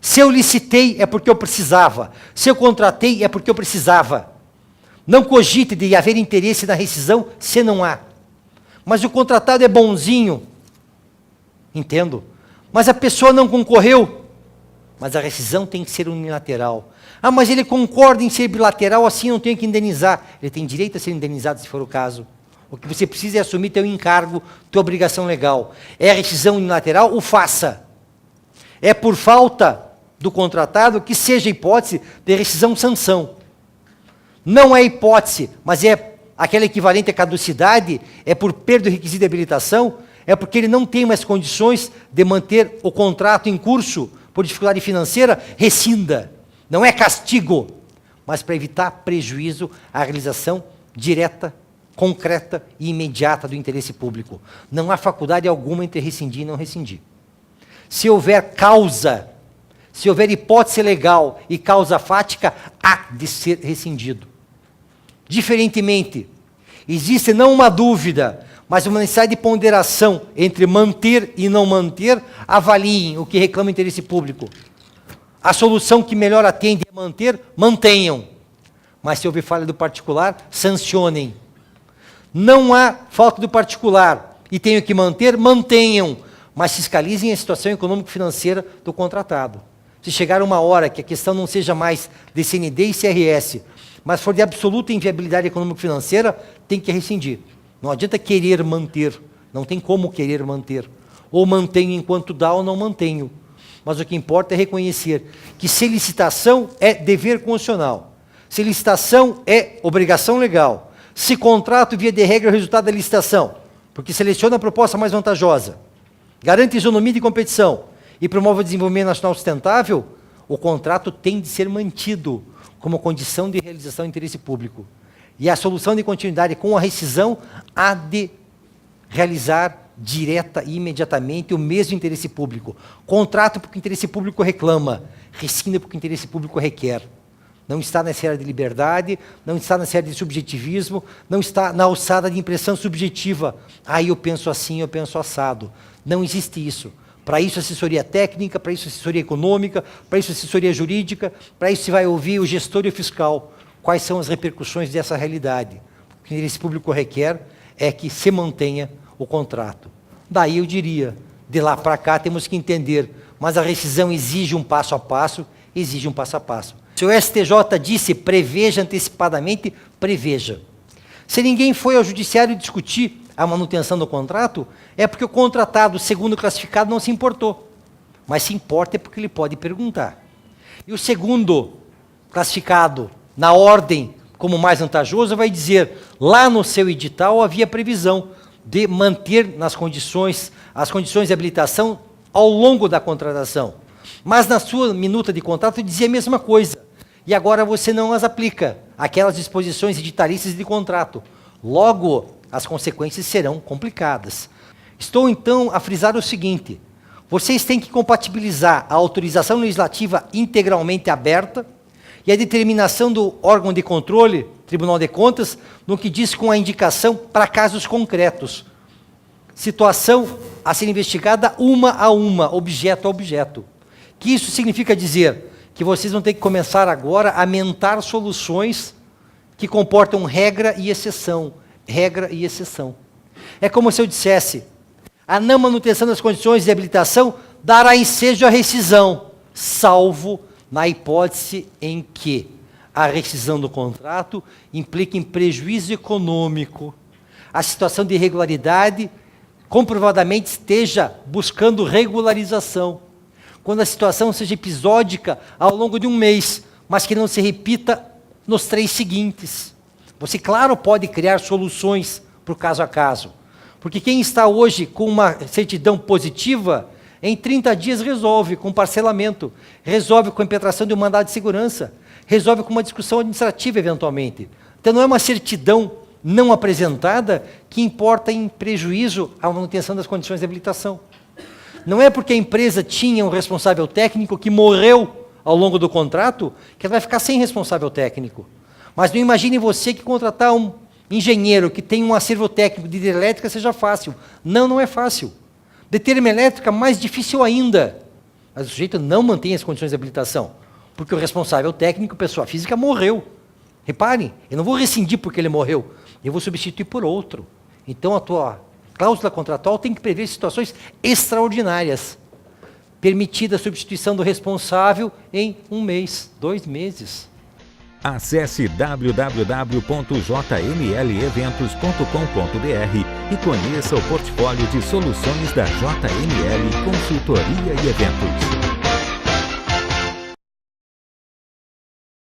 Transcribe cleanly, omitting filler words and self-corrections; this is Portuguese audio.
Se eu licitei, é porque eu precisava. Se eu contratei, é porque eu precisava. Não cogite de haver interesse na rescisão se não há. Mas o contratado é bonzinho. Entendo. Mas a pessoa não concorreu. Mas a rescisão tem que ser unilateral. Ah, mas ele concorda em ser bilateral, assim não tem que indenizar. Ele tem direito a ser indenizado, se for o caso. O que você precisa é assumir teu encargo, tua obrigação legal. É a rescisão unilateral? O faça. É por falta do contratado que seja hipótese de rescisão-sanção. Não é hipótese, mas é aquela equivalente à caducidade, é por perda do requisito de habilitação, é porque ele não tem mais condições de manter o contrato em curso por dificuldade financeira, rescinda. Não é castigo, mas para evitar prejuízo à realização direta, concreta e imediata do interesse público. Não há faculdade alguma entre rescindir e não rescindir. Se houver causa, se houver hipótese legal e causa fática, há de ser rescindido. Diferentemente, existe não uma dúvida, mas uma necessidade de ponderação entre manter e não manter, avaliem o que reclama o interesse público. A solução que melhor atende é manter, mantenham. Mas se houver falha do particular, sancionem. Não há falta do particular e tenho que manter, mantenham. Mas fiscalizem a situação econômico-financeira do contratado. Se chegar uma hora que a questão não seja mais de CND e CRS, mas for de absoluta inviabilidade econômico-financeira, tem que rescindir. Não adianta querer manter, não tem como querer manter. Ou mantenho enquanto dá ou não mantenho. Mas o que importa é reconhecer que se licitação é dever constitucional, se licitação é obrigação legal, se contrato, via de regra, é o resultado da licitação, porque seleciona a proposta mais vantajosa, garante isonomia de competição e promove o desenvolvimento nacional sustentável, o contrato tem de ser mantido como condição de realização do interesse público. E a solução de continuidade com a rescisão há de realizar direta e imediatamente o mesmo interesse público. Contrato porque o interesse público reclama, rescinda porque o interesse público requer. Não está na esfera de liberdade, não está na esfera de subjetivismo, não está na alçada de impressão subjetiva. Aí eu penso assim, eu penso assado. Não existe isso. Para isso assessoria técnica, para isso assessoria econômica, para isso assessoria jurídica, para isso se vai ouvir o gestor e o fiscal. Quais são as repercussões dessa realidade? O que o interesse público requer é que se mantenha o contrato. Daí eu diria, de lá para cá temos que entender, mas a rescisão exige um passo a passo, exige um passo a passo. Se o STJ disse preveja antecipadamente, preveja. Se ninguém foi ao judiciário discutir a manutenção do contrato, é porque o contratado, segundo classificado, não se importou. Mas se importa é porque ele pode perguntar. E o segundo classificado, na ordem como mais vantajoso, vai dizer, lá no seu edital havia previsão de manter nas condições, as condições de habilitação ao longo da contratação. Mas na sua minuta de contrato dizia a mesma coisa. E agora você não as aplica, aquelas disposições editalícias de contrato. Logo, as consequências serão complicadas. Estou, então, a frisar o seguinte, vocês têm que compatibilizar a autorização legislativa integralmente aberta e a determinação do órgão de controle, Tribunal de Contas, no que diz com a indicação para casos concretos. Situação a ser investigada uma a uma, objeto a objeto. Que isso significa dizer que vocês vão ter que começar agora a mentar soluções que comportam regra e exceção. Regra e exceção. É como se eu dissesse, a não manutenção das condições de habilitação dará ensejo à rescisão, salvo na hipótese em que a rescisão do contrato implica em prejuízo econômico, a situação de irregularidade comprovadamente esteja buscando regularização, quando a situação seja episódica ao longo de um mês, mas que não se repita nos 3 seguintes. Você, claro, pode criar soluções para o caso a caso, porque quem está hoje com uma certidão positiva, em 30 dias resolve com parcelamento, resolve com a impetração de um mandado de segurança, resolve com uma discussão administrativa, eventualmente. Então, não é uma certidão não apresentada que importa em prejuízo à manutenção das condições de habilitação. Não é porque a empresa tinha um responsável técnico que morreu ao longo do contrato que ela vai ficar sem responsável técnico. Mas não imagine você que contratar um engenheiro que tem um acervo técnico de hidrelétrica seja fácil. Não, não é fácil. De termoelétrica, mais difícil ainda. Mas o sujeito não mantém as condições de habilitação, porque o responsável técnico, pessoa física, morreu. Reparem, eu não vou rescindir porque ele morreu, eu vou substituir por outro. Então a tua cláusula contratual tem que prever situações extraordinárias. Permitida a substituição do responsável em 1 mês, 2 meses. Acesse www.jmleventos.com.br e conheça o portfólio de soluções da JML Consultoria e Eventos.